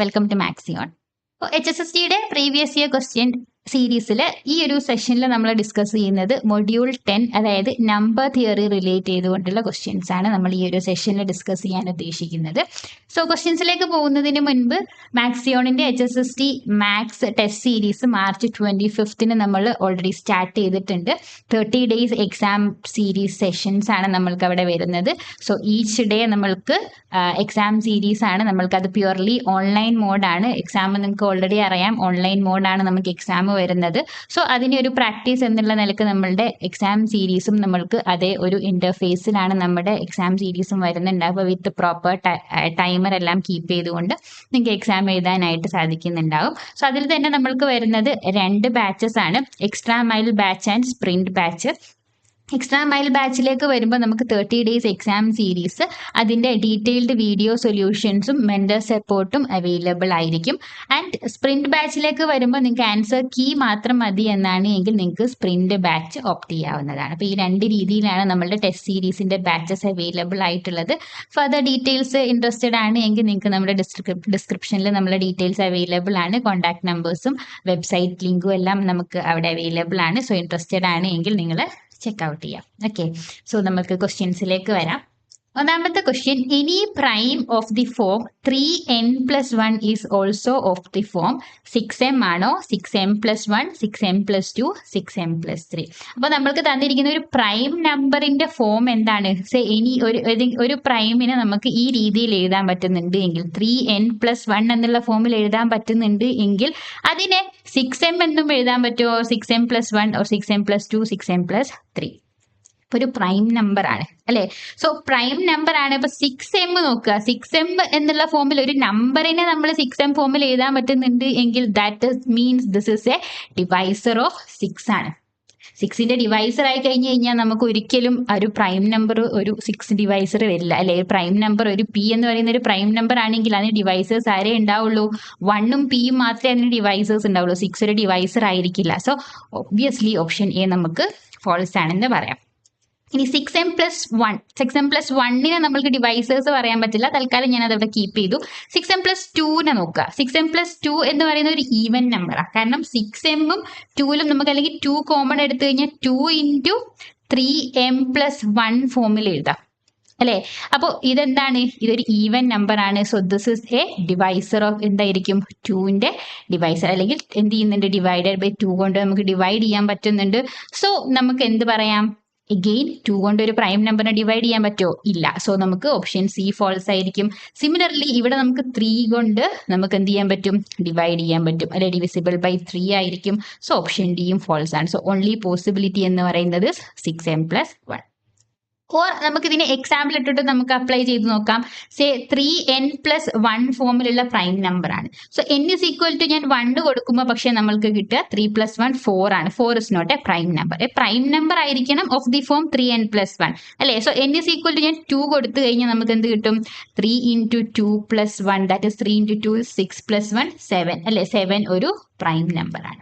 Welcome to Maxion. HSSTയുടെ previous year question സീരീസിൽ ഈ ഒരു സെഷനിൽ നമ്മൾ ഡിസ്കസ് ചെയ്യുന്നത് മൊഡ്യൂൾ 10 അതായത് നമ്പർ തിയറി റിലേറ്റ് ചെയ്തുകൊണ്ടുള്ള ക്വസ്റ്റ്യൻസ് ആണ് നമ്മൾ ഈ ഒരു സെഷനിൽ ഡിസ്കസ് ചെയ്യാൻ ഉദ്ദേശിക്കുന്നത്. സോ ക്വസ്റ്റ്യൻസിലേക്ക് പോകുന്നതിന് മുൻപ് മാക്സിയോണിന്റെ HSST maths test series March 25 നമ്മൾ ഓൾറെഡി സ്റ്റാർട്ട് ചെയ്തിട്ടുണ്ട്. 30 ഡേയ്സ് എക്സാം സീരീസ് സെഷൻസ് ആണ് നമ്മൾക്ക് അവിടെ വരുന്നത്. സോ ഈച്ച് ഡേ നമ്മൾക്ക് എക്സാം സീരീസ് ആണ്. നമ്മൾക്കത് പ്യുവർലി ഓൺലൈൻ മോഡാണ്. എക്സാം നിങ്ങൾക്ക് ഓൾറെഡി അറിയാം, ഓൺലൈൻ മോഡാണ് നമുക്ക് എക്സാം വരുന്നത്. സോ അതിന് ഒരു പ്രാക്ടീസ് എന്നുള്ള നിലക്ക് നമ്മളുടെ എക്സാം സീരീസും നമ്മൾക്ക് അതേ ഒരു ഇന്റർഫേസിലാണ് നമ്മുടെ എക്സാം സീരീസും വരുന്നുണ്ട്. അപ്പോൾ വിത്ത് പ്രോപ്പർ ടൈമർ എല്ലാം കീപ്പ് ചെയ്തുകൊണ്ട് നിങ്ങൾക്ക് എക്സാം എഴുതാനായിട്ട് സാധിക്കുന്നുണ്ടാവും. സോ അതിൽ തന്നെ നമ്മൾക്ക് വരുന്നത് 2 ബാച്ചസ് ആണ്, extra mile batch and sprint batch. Extra mile ബാച്ചിലേക്ക് വരുമ്പോൾ നമുക്ക് 30 ഡേയ്സ് എക്സാം സീരീസ്, അതിൻ്റെ ഡീറ്റെയിൽഡ് വീഡിയോ സൊല്യൂഷൻസും മെൻറ്റർ സപ്പോർട്ടും അവൈലബിൾ ആയിരിക്കും. ആൻഡ് സ്പ്രിന്റ് ബാച്ചിലേക്ക് വരുമ്പോൾ നിങ്ങൾക്ക് ആൻസർ കീ മാത്രം മതി എന്നാണ് എങ്കിൽ നിങ്ങൾക്ക് സ്പ്രിന്റ് ബാച്ച് ഓപ്റ്റ് ചെയ്യാവുന്നതാണ്. അപ്പോൾ ഈ 2 രീതിയിലാണ് നമ്മളുടെ ടെസ്റ്റ് സീരീസിൻ്റെ ബാച്ചസ് അവൈലബിൾ ആയിട്ടുള്ളത്. ഫർദർ ഡീറ്റെയിൽസ് ഇൻട്രസ്റ്റഡ് ആണ് എങ്കിൽ നിങ്ങൾക്ക് നമ്മുടെ ഡിസ്ക്രിപ്ഷനിൽ നമ്മളെ ഡീറ്റെയിൽസ് അവൈലബിൾ ആണ്. കോൺടാക്ട് നമ്പേഴ്സും വെബ്സൈറ്റ് ലിങ്കും എല്ലാം നമുക്ക് അവിടെ അവൈലബിൾ ആണ്. സോ ഇൻട്രസ്റ്റഡ് ആണ് എങ്കിൽ നിങ്ങൾ ചെക്ക്ഔട്ട് ചെയ്യാം. ഓക്കെ, സോ നമുക്ക് ക്വസ്റ്റ്യൻസിലേക്ക് വരാം. ഒന്നാമത്തെ question, any prime of the form 3n+1 is also of the form 6m ആണോ, 6m+1, 6m+2, 6m+3. അപ്പോൾ നമ്മൾക്ക് തന്നിരിക്കുന്ന ഒരു പ്രൈം നമ്പറിന്റെ ഫോം എന്താണ്? എനി ഒരു പ്രൈമിനെ നമുക്ക് ഈ രീതിയിൽ എഴുതാൻ പറ്റുന്നുണ്ട് എങ്കിൽ, 3n+1 എന്നുള്ള ഫോമിൽ എഴുതാൻ പറ്റുന്നുണ്ട് എങ്കിൽ അതിനെ 6m എന്നും എഴുതാൻ പറ്റുമോ? 6m+1 or 6m+2, 6m+3. ഒരു പ്രൈം നമ്പർ ആണ് അല്ലെ. സോ പ്രൈം നമ്പർ ആണ്. ഇപ്പൊ 6m നോക്കുക, 6m എന്നുള്ള ഫോമിൽ ഒരു നമ്പറിനെ നമ്മൾ 6m ഫോമിൽ എഴുതാൻ പറ്റുന്നുണ്ട് എങ്കിൽ that means this is A divisor of 6 ആണ്. 6ന്റെ ഡിവൈസർ ആയി കഴിഞ്ഞു കഴിഞ്ഞാൽ നമുക്ക് ഒരിക്കലും ഒരു പ്രൈം നമ്പർ ഒരു 6 ഡിവൈസർ വരില്ല അല്ലെ. പ്രൈം നമ്പർ ഒരു പി എന്ന് പറയുന്ന ഒരു പ്രൈം നമ്പർ ആണെങ്കിൽ അതിന് ഡിവൈസേഴ്സ് ആരേ ഉണ്ടാവുള്ളൂ? 1ഉം പിയും മാത്രമേ അതിന് ഡിവൈസേഴ്സ് ഉണ്ടാവുള്ളൂ. 6 ഒരു ഡിവൈസർ ആയിരിക്കില്ല. സോ ഒബ്വിയസ്ലി ഓപ്ഷൻ എ നമുക്ക് ഫോൾസ് ആണെന്ന് പറയാം. ഇനി 6m+1നെ നമ്മൾക്ക് ഡിവൈസേഴ്സ് പറയാൻ പറ്റില്ല. തൽക്കാലം ഞാൻ അതവിടെ കീപ്പ് ചെയ്തു. 6m+2നെ നോക്കുക. 6m+2 എന്ന് പറയുന്ന ഒരു ഈവൻ നമ്പറാണ്. കാരണം 6m-ഉം 2ലും നമുക്ക് അല്ലെങ്കിൽ 2 കോമൺ എടുത്തു കഴിഞ്ഞാൽ 2 × 3m+1 ഫോമിൽ എഴുതാം അല്ലേ. അപ്പോൾ ഇതെന്താണ്? ഇതൊരു ഈവൻ നമ്പർ ആണ്. So this is A divisor of എന്തായിരിക്കും? 2ന്റെ ഡിവൈസർ. അല്ലെങ്കിൽ എന്ത് ചെയ്യുന്നുണ്ട്? ഡിവൈഡഡ് ബൈ 2 കൊണ്ട് നമുക്ക് ഡിവൈഡ് ചെയ്യാൻ പറ്റുന്നുണ്ട്. സോ നമുക്ക് എന്ത് പറയാം? എഗെയിൻ 2 കൊണ്ട് ഒരു പ്രൈം നമ്പറിനെ ഡിവൈഡ് ചെയ്യാൻ പറ്റുമോ? ഇല്ല. സോ നമുക്ക് ഓപ്ഷൻ സി ഫോൾസ് ആയിരിക്കും. സിമിലർലി ഇവിടെ നമുക്ക് 3 കൊണ്ട് നമുക്ക് എന്ത് ചെയ്യാൻ പറ്റും? ഡിവൈഡ് ചെയ്യാൻ പറ്റും അല്ലെ. ഡിവിസിബിൾ ബൈ 3 ആയിരിക്കും. സോ ഓപ്ഷൻ ഡിയും ഫോൾസ് ആണ്. സോ ഓൺലി പോസിബിലിറ്റി എന്ന് പറയുന്നത് 6m+1. ഓർ നമുക്ക് ഇതിനെ എക്സാമ്പിൾ ഇട്ടിട്ട് നമുക്ക് അപ്ലൈ ചെയ്ത് നോക്കാം. 3n+1 ഫോമിലുള്ള പ്രൈം നമ്പർ ആണ്. So n is equal to ഞാൻ 1 കൊടുക്കുമ്പോൾ പക്ഷേ നമ്മൾക്ക് കിട്ടുക 3+1 4 ആണ്. 4 is not a prime number. A prime number ആയിരിക്കണം ഓഫ് ദി ഫോം 3n+1 അല്ലേ. So n is equal to ഞാൻ 2 കൊടുത്തു കഴിഞ്ഞാൽ നമുക്ക് എന്ത് കിട്ടും? 3 × 2+1 ദാറ്റ് is 3 × 2 6+1 7 അല്ലേ. 7 ഒരു പ്രൈം നമ്പർ ആണ്.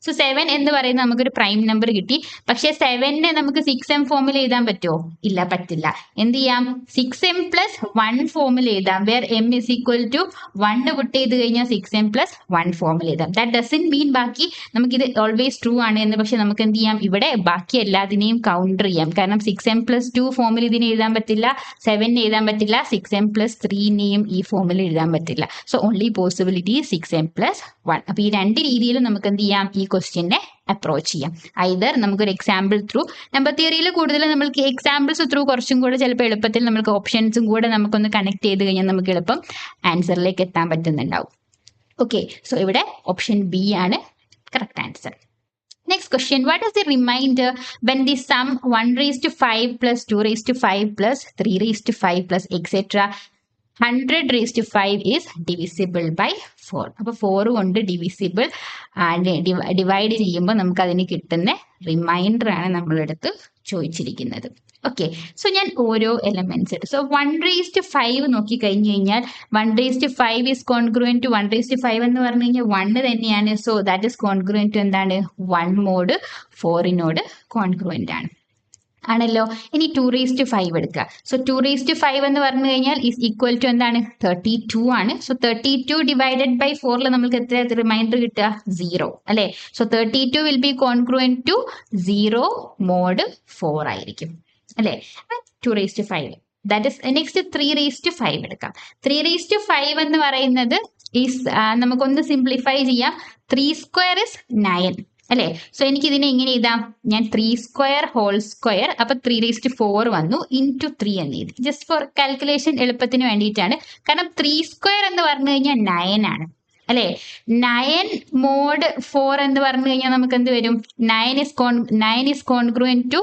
സോ 7 എന്ന് പറയുന്നത് നമുക്കൊരു പ്രൈം നമ്പർ കിട്ടി. പക്ഷേ 7നെ നമുക്ക് 6m ഫോമിൽ എഴുതാൻ പറ്റുമോ? ഇല്ല, പറ്റില്ല. എന്ത് ചെയ്യാം? 6m+1 ഫോമിൽ എഴുതാം. Where m is equal to 1 put ചെയ്ത് കഴിഞ്ഞാൽ 6m+1 ഫോമിൽ എഴുതാം. ദാറ്റ് ഡസൻറ്റ് മീൻ ബാക്കി നമുക്കിത് ഓൾവേസ് ട്രൂ ആണ് എന്ന്. പക്ഷെ നമുക്ക് എന്ത് ചെയ്യാം? ഇവിടെ ബാക്കി എല്ലാത്തിനെയും കൗണ്ടർ ചെയ്യാം. കാരണം 6m+2 ഫോമിൽ ഇതിനെ എഴുതാൻ പറ്റില്ല, 7നെ എഴുതാൻ പറ്റില്ല, 6m+3നെയും ഈ ഫോമിൽ എഴുതാൻ പറ്റില്ല. So only possibility 6m+1. അപ്പോൾ ഈ 2 രീതിയിലും നമുക്ക് എന്ത് ചെയ്യാം? ഈ ക്വസ്റ്റ്യനെ അപ്രോച്ച് ചെയ്യാം. ഐദർ നമുക്കൊരു എക്സാമ്പിൾ ത്രൂ, നമ്പർ തിയറിയിൽ കൂടുതൽ നമ്മൾക്ക് എക്സാമ്പിൾസ് ത്രൂ കുറച്ചും കൂടെ ചിലപ്പോൾ എളുപ്പത്തിൽ നമുക്ക് ഓപ്ഷൻസും കൂടെ നമുക്കൊന്ന് കണക്ട് ചെയ്ത് കഴിഞ്ഞാൽ നമുക്ക് എളുപ്പം ആൻസറിലേക്ക് എത്താൻ പറ്റുന്നുണ്ടാവും. ഓക്കെ, സോ ഇവിടെ ഓപ്ഷൻ ബി ആണ് correct answer. Next question, what is the remainder when the sum 1/5 + 2/5 + 3/5 + etc. 100/5 is divisible by 4. അപ്പോൾ 4 കൊണ്ട് ഡിവിസിബിൾ ഡിവൈഡ് ചെയ്യുമ്പോൾ നമുക്ക് അതിന് കിട്ടുന്ന റിമൈൻഡർ ആണ് നമ്മളെടുത്ത് ചോദിച്ചിരിക്കുന്നത്. ഓക്കെ, സോ ഞാൻ ഓരോ എലമെന്റ്സ് എടുത്തു. സോ 1/5 നോക്കി കഴിഞ്ഞു കഴിഞ്ഞാൽ 1/5 ഈസ് കോൺഗ്രുവൻറ്റ് ടു 1/5 എന്ന് പറഞ്ഞു കഴിഞ്ഞാൽ 1 തന്നെയാണ്. So that is congruent to എന്താണ്? 1 മോഡ് 4നോട് കോൺഗ്രുവൻ്റ് ആണ്. ആണല്ലോ. ഇനി 2⁵ എടുക്കുക. സോ 2⁵ എന്ന് പറഞ്ഞു കഴിഞ്ഞാൽ ഈസ് ഈക്വൽ ടു എന്താണ് 32 ആണ്. സോ 32 ഡിവൈഡഡ് ബൈ 4 നമുക്ക് എത്ര റിമൈൻഡർ കിട്ടുക 0 അല്ലെ. So 32 will be congruent to 0 mod 4 ആയിരിക്കും അല്ലെ. 2⁵. ദാറ്റ് ഇസ് നെക്സ്റ്റ് 3⁵ എടുക്കാം. 3⁵ എന്ന് പറയുന്നത് ഈസ് നമുക്കൊന്ന് സിംപ്ലിഫൈ ചെയ്യാം. 3² ഇസ് 9 അല്ലെ. സോ എനിക്ക് ഇതിനെ എങ്ങനെ എഴുതാം? ഞാൻ 3² ഹോൾ സ്ക്വയർ അപ്പൊ 3⁴ വന്നു ഇൻറ്റു 3 എന്ന് എഴുതി. ജസ്റ്റ് ഫോർ കാൽക്കുലേഷൻ എളുപ്പത്തിന് വേണ്ടിയിട്ടാണ്. കാരണം 3² എന്ന് പറഞ്ഞു കഴിഞ്ഞാൽ 9 ആണ് അല്ലെ. 9 മോഡ് 4 എന്ന് പറഞ്ഞു കഴിഞ്ഞാൽ നമുക്ക് എന്ത് വരും? 9 is congruent to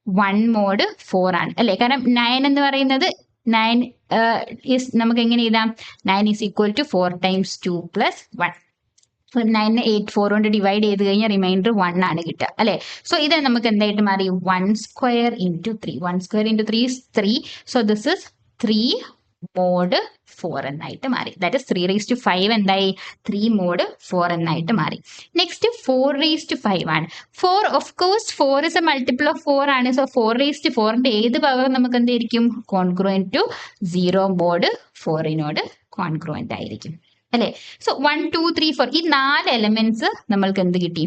1 മോഡ് 4 ആണ് അല്ലെ. കാരണം 9 എന്ന് പറയുന്നത് 9 നമുക്ക് എങ്ങനെ എഴുതാം? 9 is equal to 4 times 2 plus 1. 9 8 4 കൊണ്ട് ഡിവൈഡ് ചെയ്ത് കഴിഞ്ഞാൽ റിമൈൻഡർ 1 ആണ് കിട്ടുക അല്ലെ. സോ ഇത് നമുക്ക് എന്തായിട്ട് മാറി? 1² into 3. 1² into 3 is 3. So this is 3 mod 4 എന്നായിട്ട് മാറി. ദാറ്റ് ഇസ് 3⁵ എന്തായി? 3 മോഡ് 4 എന്നായിട്ട് മാറി. നെക്സ്റ്റ് 4⁵ ആണ്. 4 of course 4 is A multiple of 4 ആണ്. സോ 4⁴ ഏത് പവർ നമുക്ക് എന്തായിരിക്കും? കോൺഗ്രുവന്റ് ടു 0 മോഡ് 4നോട് കോൺഗ്രുവന്റ് ആയിരിക്കും അല്ലെ. സോ 1 2 3 4 ഈ 4 എലമെന്റ്സ് നമ്മൾക്ക് എന്ത് കിട്ടി?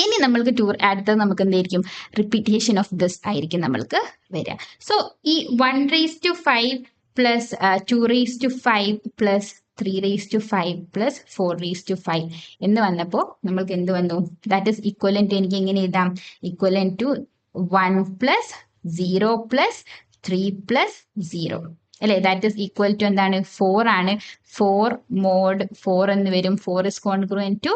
ഇനി നമ്മൾക്ക് അടുത്തത് നമുക്ക് എന്തായിരിക്കും? റിപ്പീറ്റേഷൻ ഓഫ് ദിസ് ആയിരിക്കും നമ്മൾക്ക് വരിക. സോ ഈ 1⁵ പ്ലസ് 2⁵ പ്ലസ് 3⁵ പ്ലസ് 4⁵ എന്ന് വന്നപ്പോൾ നമ്മൾക്ക് എന്ത് വന്നു? ദാറ്റ് ഇസ് ഈക്വലന്റ് എനിക്ക് എങ്ങനെ എഴുതാം? Equivalent to 1 plus 0 plus 3 plus 0 അല്ലെ. ദാറ്റ് ഇസ് ഈക്വൽ ടു എന്താണ്? 4 ആണ്. 4 മോഡ് 4 എന്ന് വരും. 4 ഇസ് കോൺഗ്രുവന്റ് ടു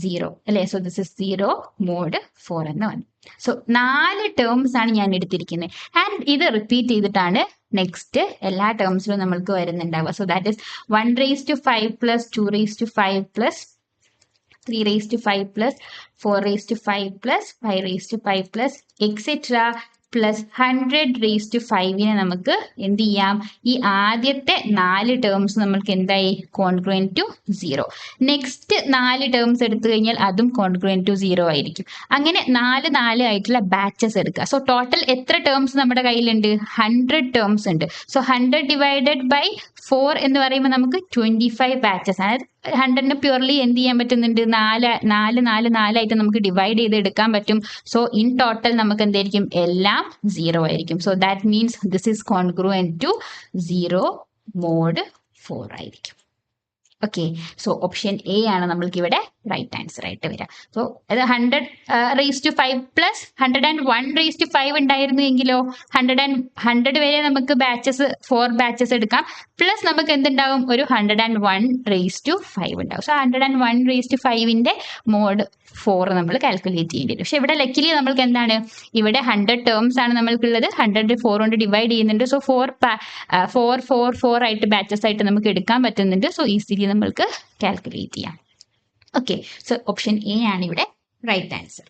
0 അല്ലെ. സോ ദിസ് ഇസ് 0 മോഡ് 4 എന്ന് വന്നു. സോ 4 ടേംസ് ആണ് ഞാൻ എടുത്തിരിക്കുന്നത്. ആൻഡ് ഇത് റിപ്പീറ്റ് ചെയ്തിട്ടാണ് നെക്സ്റ്റ് എല്ലാ ടേംസിലും നമ്മൾക്ക് വരുന്നുണ്ടാവുക. So that is 1⁵ plus 2⁵ plus 3⁵ plus 4⁵ plus 5⁵ plus etcetera plus 100⁵ നമുക്ക് എന്ത് ചെയ്യാം? ഈ ആദ്യത്തെ 4 ടേംസ് നമ്മൾക്ക് എന്തായി? Congruent to 0. നെക്സ്റ്റ് 4 ടേംസ് എടുത്തു കഴിഞ്ഞാൽ അതും കോൺഗ്രുവന്റ് ടു 0 ആയിരിക്കും. അങ്ങനെ 4 ആയിട്ടുള്ള ബാച്ചസ് എടുക്കുക. സോ ടോട്ടൽ എത്ര ടേംസ് നമ്മുടെ കയ്യിലുണ്ട്? 100 ടേംസ് ഉണ്ട്. സോ 100 ഡിവൈഡഡ് ബൈ 4 എന്ന് പറയുമ്പോൾ നമുക്ക് 25 ബാച്ചസ്. അതായത് 100ന് പ്യൂർലി എന്ത് ചെയ്യാൻ പറ്റുന്നുണ്ട്? 4 ആയിട്ട് നമുക്ക് ഡിവൈഡ് ചെയ്ത് എടുക്കാൻ പറ്റും. സോ ഇൻ ടോട്ടൽ നമുക്ക് എന്തായിരിക്കും? എല്ലാം 0 ആയിരിക്കും. So that means this is congruent to 0 mod 4 ആയിരിക്കും. ഓക്കെ. സോ ഓപ്ഷൻ എ ആണ് നമ്മൾക്ക് ഇവിടെ റൈറ്റ് ആൻസർ ആയിട്ട് വരിക. സോ അത് 100⁵ പ്ലസ് 101⁵ ഉണ്ടായിരുന്നു എങ്കിലോ 100 വരെ നമുക്ക് ബാച്ചസ് 4 ബാച്ചസ് എടുക്കാം. പ്ലസ് നമുക്ക് എന്തുണ്ടാവും? ഒരു 101⁵ ഉണ്ടാവും. സോ 101⁵ മോഡ് 4 നമ്മൾ കാൽക്കുലേറ്റ് ചെയ്യേണ്ടി വരും. പക്ഷെ ഇവിടെ ലക്കിലി നമ്മൾക്ക് എന്താണ്? ഇവിടെ 100 ടേംസ് ആണ് നമ്മൾക്കുള്ളത്. 100 4 കൊണ്ട് ഡിവൈഡ് ചെയ്യുന്നുണ്ട്. സോ 4 ആയിട്ട് ബാച്ചസ് ആയിട്ട് നമുക്ക് എടുക്കാൻ പറ്റുന്നുണ്ട്. സോ ഈസിലി നമ്മൾക്ക് കാൽക്കുലേറ്റ് ചെയ്യാം. ഓക്കെ. സോ ഓപ്ഷൻ എ ആണ് ഇവിടെ right answer.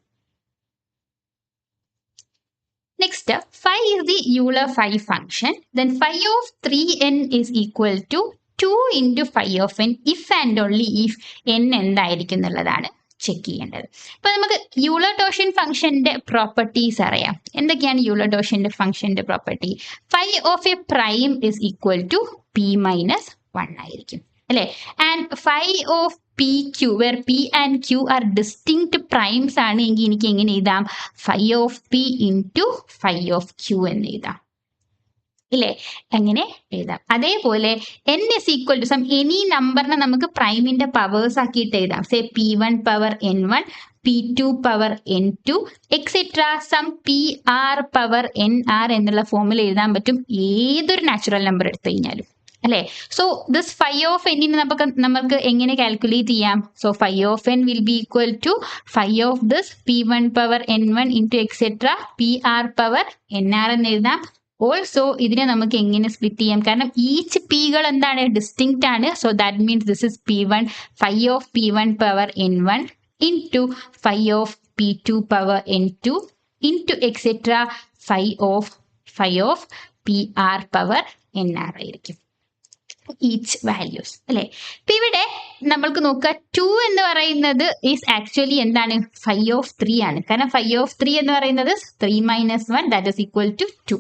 Next phi is the Euler phi function. Then phi of 3n is equal to 2 into phi of n if and only if n എന്തായിരിക്കും എന്നുള്ളതാണ് check ചെയ്യേണ്ടത്. ഇപ്പൊ നമുക്ക് യൂളർ-ടോഷ്യൻ ഫംഗ്ഷന്റെ properties അറിയാം. എന്തൊക്കെയാണ് യൂളർ-ടോഷ്യന്റെ ഫംഗ്ഷന്റെ property? phi of a prime is equal to p minus 1 ആയിരിക്കും അല്ലെ. And phi of PQ where P and Q are distinct primes ആണ് എങ്കിൽ എനിക്ക് എങ്ങനെ എഴുതാം? phi of P into phi of Q എന്ന് എഴുതാം ഇല്ലേ. എങ്ങനെ എഴുതാം? അതേപോലെ n is equal to some any നമ്പറിനെ നമുക്ക് പ്രൈമിന്റെ പവേഴ്സ് ആക്കിയിട്ട് എഴുതാം. Say P1 power n1, P2 power n2 etcetera some PR power nr എന്നുള്ള ഫോമിൽ എഴുതാൻ പറ്റും ഏതൊരു നാച്ചുറൽ നമ്പർ എടുത്തു കഴിഞ്ഞാലും അല്ലെ. So this phi of n നമുക്ക് എങ്ങനെ കാൽക്കുലേറ്റ് ചെയ്യാം? So phi of n will be equal to phi of this P1 power n1 into etcetera PR power nr എന്ന് എഴുതാം. ഓൾസോ ഇതിനെ നമുക്ക് എങ്ങനെ സ്പ്ലിറ്റ് ചെയ്യാം? കാരണം ഈച്ച് പികൾ എന്താണ്? ഡിസ്റ്റിങ്ക്റ്റ് ആണ്. So that means this is P1 phi of P1 power n1 into phi of P2 power n2 into etcetera phi of PR power nr ആയിരിക്കും. ഈച്ച് വാല്യൂസ് അല്ലെ. ഇപ്പൊ ഇവിടെ നമ്മൾക്ക് നോക്കുക 2 എന്ന് പറയുന്നത് ഈസ് ആക്ച്വലി എന്താണ് 5 ആണ്. കാരണം 5 എന്ന് പറയുന്നത് 3 - 1 ദാറ്റ് ഈസ് ഈക്വൽ ടു 2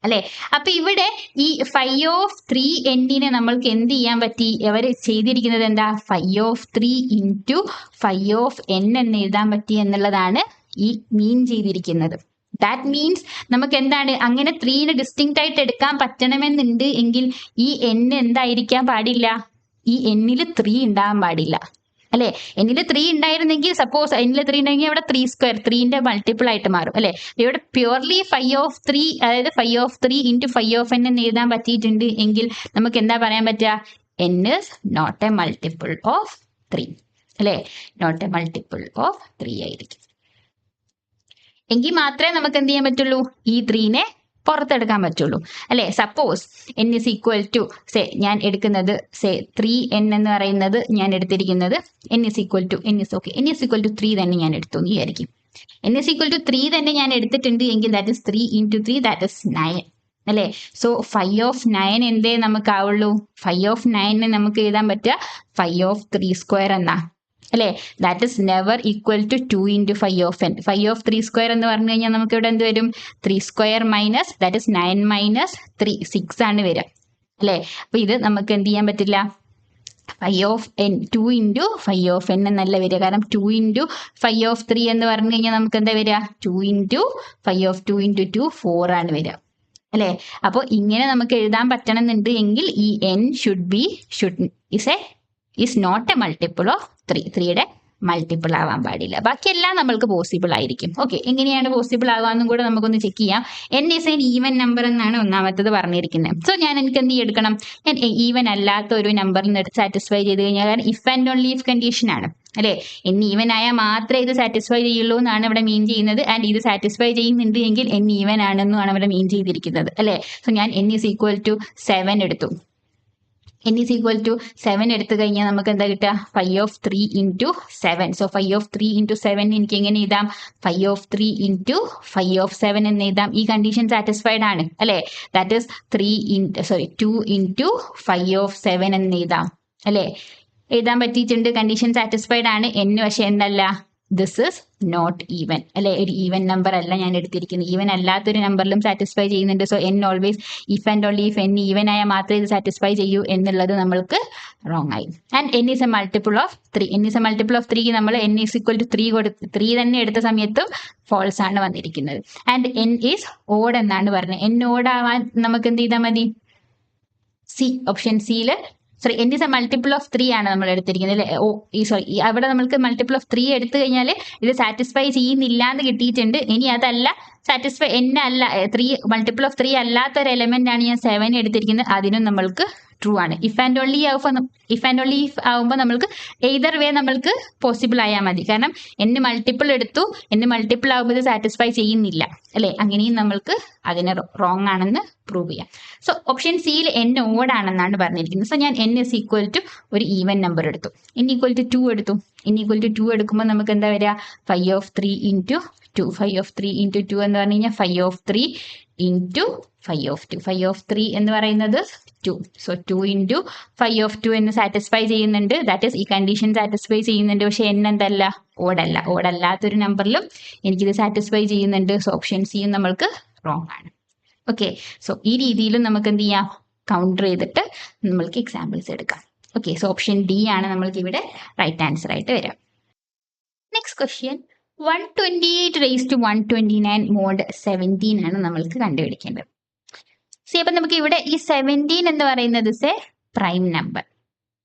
അല്ലെ. അപ്പൊ ഇവിടെ ഈ 5 നമ്മൾക്ക് എന്ത് ചെയ്യാൻ പറ്റി? അവർ ചെയ്തിരിക്കുന്നത് എന്താ? 5 ഇൻറ്റു 5 എന്ന് എഴുതാൻ പറ്റി എന്നുള്ളതാണ് ഈ മീൻ ചെയ്തിരിക്കുന്നത്. ദാറ്റ് മീൻസ് നമുക്ക് എന്താണ് അങ്ങനെ 3 ഡിസ്റ്റിങ്ക്റ്റ് ആയിട്ട് എടുക്കാൻ പറ്റണമെന്നുണ്ട് എങ്കിൽ ഈ എന്തായിരിക്കാൻ പാടില്ല? ഈ എന്നിൽ 3 ഉണ്ടാകാൻ പാടില്ല അല്ലെ. എന്നിൽ 3 ഉണ്ടായിരുന്നെങ്കിൽ സപ്പോസ് എന്നിൽ 3 ഉണ്ടെങ്കിൽ അവിടെ 3² 3ന്റെ മൾട്ടിപ്പിൾ ആയിട്ട് മാറും അല്ലെ. ഇവിടെ പ്യുവർലി 5 അതായത് 5 ഇൻറ്റു 5 എന്ന് എഴുതാൻ പറ്റിയിട്ടുണ്ട് എങ്കിൽ നമുക്ക് എന്താ പറയാൻ പറ്റുക? n is not a multiple of 3 അല്ലെ. not a multiple of 3 ആയിരിക്കും. എങ്കിൽ മാത്രമേ നമുക്ക് എന്ത് ചെയ്യാൻ പറ്റുള്ളൂ? ഈ 3നെ പുറത്തെടുക്കാൻ പറ്റുള്ളൂ അല്ലെ. Suppose n is equal to ഞാൻ എടുക്കുന്നത് 3n എന്ന് പറയുന്നത് ഞാൻ എടുത്തിരിക്കുന്നത് n is equal to 3 തന്നെ ഞാൻ എടുത്തു എന്ന് വിചാരിക്കും. n is equal to 3 തന്നെ ഞാൻ എടുത്തിട്ടുണ്ട് എങ്കിൽ that is 3 into 3 that is 9 അല്ലെ. സോ 5 എന്തേ നമുക്ക് ആവുള്ളൂ? 5 നമുക്ക് എഴുതാൻ പറ്റുക 5 എന്നാ അല്ലെ. That is never equal to 2 into 5 5 എന്ന് പറഞ്ഞു കഴിഞ്ഞാൽ നമുക്ക് ഇവിടെ എന്ത് വരും? 3² മൈനസ് ദാറ്റ് ഇസ് 9 മൈനസ് 3 6 ആണ് വരിക അല്ലെ. അപ്പൊ ഇത് നമുക്ക് എന്ത് ചെയ്യാൻ പറ്റില്ല? 2 ഇൻറ്റു 5 എന്നല്ല വരിക. കാരണം 2 ഇൻറ്റു 5 എന്ന് പറഞ്ഞു കഴിഞ്ഞാൽ നമുക്ക് എന്താ വരിക? 2 ഇൻറ്റു 2 ഇൻറ്റു 2 4 ആണ് വരിക അല്ലെ. അപ്പോൾ ഇങ്ങനെ നമുക്ക് എഴുതാൻ പറ്റണമെന്നുണ്ട് എങ്കിൽ ഈ n is not a multiple of 3. 3യുടെ multiple ആവാൻ പാടില്ല. ബാക്കിയെല്ലാം നമ്മൾക്ക് പോസിബിൾ ആയിരിക്കും. ഓക്കെ, എങ്ങനെയാണ് പോസിബിൾ ആവാന്നും കൂടെ നമുക്കൊന്ന് ചെക്ക് ചെയ്യാം. n is an even number എന്നാണ് ഒന്നാമത്തത് പറഞ്ഞിരിക്കുന്നത്. സോ എനിക്ക് എന്ത് എടുക്കണം? ഞാൻ ഈവൻ അല്ലാത്ത ഒരു നമ്പറിൽ നിന്ന് സാറ്റിസ്ഫൈ ചെയ്ത് കഴിഞ്ഞാൽ, കാരണം if and only if condition ആണ് അല്ലെ. n ഈവൻ ആയാൽ മാത്രമേ ഇത് സാറ്റിസ്ഫൈ ചെയ്യുള്ളൂ എന്നാണ് ഇവിടെ മീൻ ചെയ്യുന്നത്. ആൻഡ് ഇത് സാറ്റിസ്ഫൈ ചെയ്യുന്നുണ്ട് എങ്കിൽ n ഈവൻ ആണെന്നുമാണ് ഇവിടെ മീൻ ചെയ്തിരിക്കുന്നത് അല്ലെ. സോ ഞാൻ n is equal to 7 എടുത്തു. n is equal to 7 എടുത്തു കഴിഞ്ഞാൽ നമുക്ക് എന്താ കിട്ടുക? 5 ഇൻറ്റു 7. സോ 5 ഇൻറ്റു 7 എനിക്ക് എങ്ങനെ എഴുതാം? 5 ഇൻറ്റു 5 എന്ന് എഴുതാം. ഈ കണ്ടീഷൻ സാറ്റിസ്ഫൈഡ് ആണ് അല്ലെ. ദാറ്റ് ഈസ് 2 ഇൻറ്റു 5 എന്ന് എഴുതാം അല്ലെ. എഴുതാൻ പറ്റിയിട്ടുണ്ട്. കണ്ടീഷൻ സാറ്റിസ്ഫൈഡ് ആണ്. n പക്ഷെ എന്തല്ല? ദിസ് ഇസ് നോട്ട് ഈവൻ അല്ലെ. ഒരു ഈവൻ നമ്പർ അല്ല ഞാൻ എടുത്തിരിക്കുന്നത്. ഈവൻ അല്ലാത്തൊരു നമ്പറിലും സാറ്റിസ്ഫൈ ചെയ്യുന്നുണ്ട്. So n always if and only if n even ആയാൽ മാത്രമേ ഇത് സാറ്റിസ്ഫൈ ചെയ്യൂ എന്നുള്ളത് നമ്മൾക്ക് റോങ് ആയി. And n is a multiple of 3. n is a multiple of 3 നമ്മൾ n is equal to 3 തന്നെ എടുത്ത സമയത്തും ഫോൾസ് ആണ് വന്നിരിക്കുന്നത്. ആൻഡ് n is odd എന്നാണ് പറഞ്ഞത്. n odd ആവാൻ നമുക്ക് എന്ത് ചെയ്താൽ മതി? ഓപ്ഷൻ സിയിൽ n is a multiple of 3 ആണ് നമ്മൾ എടുത്തിരിക്കുന്നത് അല്ലെ. അവിടെ നമ്മൾക്ക് മൾട്ടിപ്പിൾ ഓഫ് 3 എടുത്തു കഴിഞ്ഞാൽ ഇത് സാറ്റിസ്ഫൈ ചെയ്യുന്നില്ല എന്ന് കിട്ടിയിട്ടുണ്ട്. ഇനി അതല്ല സാറ്റിസ്ഫൈ അല്ല 3 മൾട്ടിപ്പിൾ ഓഫ് 3 അല്ലാത്ത ഒരു എലമെന്റ് ആണ് ഞാൻ 7 എടുത്തിരിക്കുന്നത്. അതിനും നമ്മൾക്ക് ട്രൂ ആണ്. ഇഫ് ആൻഡ് ഓൺലി ആവുമ്പോൾ നമ്മൾക്ക് എയ്തർ വേ നമ്മൾക്ക് പോസിബിൾ ആയാൽ മതി. കാരണം n മൾട്ടിപ്പിൾ എടുത്തു, n മൾട്ടിപ്പിൾ ആകുമ്പോൾ ഇത് സാറ്റിസ്ഫൈ ചെയ്യുന്നില്ല അല്ലെ. അങ്ങനെയും നമ്മൾക്ക് അതിന് റോങ് ആണെന്ന് പ്രൂവ് ചെയ്യാം. സോ ഓപ്ഷൻ സിയിൽ n ഓഡ് ആണെന്നാണ് പറഞ്ഞിരിക്കുന്നത്. സോ ഞാൻ n is equal to ഒരു ഈവൻ നമ്പർ എടുത്തു. n equal to 2 എടുത്തു. n equal to 2 എടുക്കുമ്പോൾ നമുക്ക് എന്താ വരിക? 5 ഇൻറ്റു 2. 5 ഇൻറ്റു 2 എന്ന് പറഞ്ഞു കഴിഞ്ഞാൽ 5 ഇൻറ്റു 5 എന്ന് പറയുന്നത് 2. സോ 2 ഇൻറ്റു 5 എന്ന് സാറ്റിസ്ഫൈ ചെയ്യുന്നുണ്ട്. ദാറ്റ് ഈസ് ഈ കണ്ടീഷൻ സാറ്റിസ്ഫൈ ചെയ്യുന്നുണ്ട്. പക്ഷെ n എന്തല്ല? ഓടല്ല. ഓടല്ലാത്തൊരു നമ്പറിലും എനിക്കിത് സാറ്റിസ്ഫൈ ചെയ്യുന്നുണ്ട്. സോ ഓപ്ഷൻ സിയും നമ്മൾക്ക് റോങ് ആണ്. ഓക്കെ, സോ ഈ രീതിയിലും നമുക്ക് എന്ത് ചെയ്യാം? കൗണ്ടർ ചെയ്തിട്ട് നമ്മൾക്ക് എക്സാമ്പിൾസ് എടുക്കാം. ഓക്കെ, സോ ഓപ്ഷൻ ഡി ആണ് നമ്മൾക്ക് ഇവിടെ റൈറ്റ് ആൻസർ ആയിട്ട് വരാം. Next question 128 raised to 129 mod 17 ആണ് നമ്മൾക്ക് കണ്ടുപിടിക്കേണ്ടത്. അപ്പം നമുക്ക് ഇവിടെ ഈ 17 എന്ന് പറയുന്നത് പ്രൈം നമ്പർ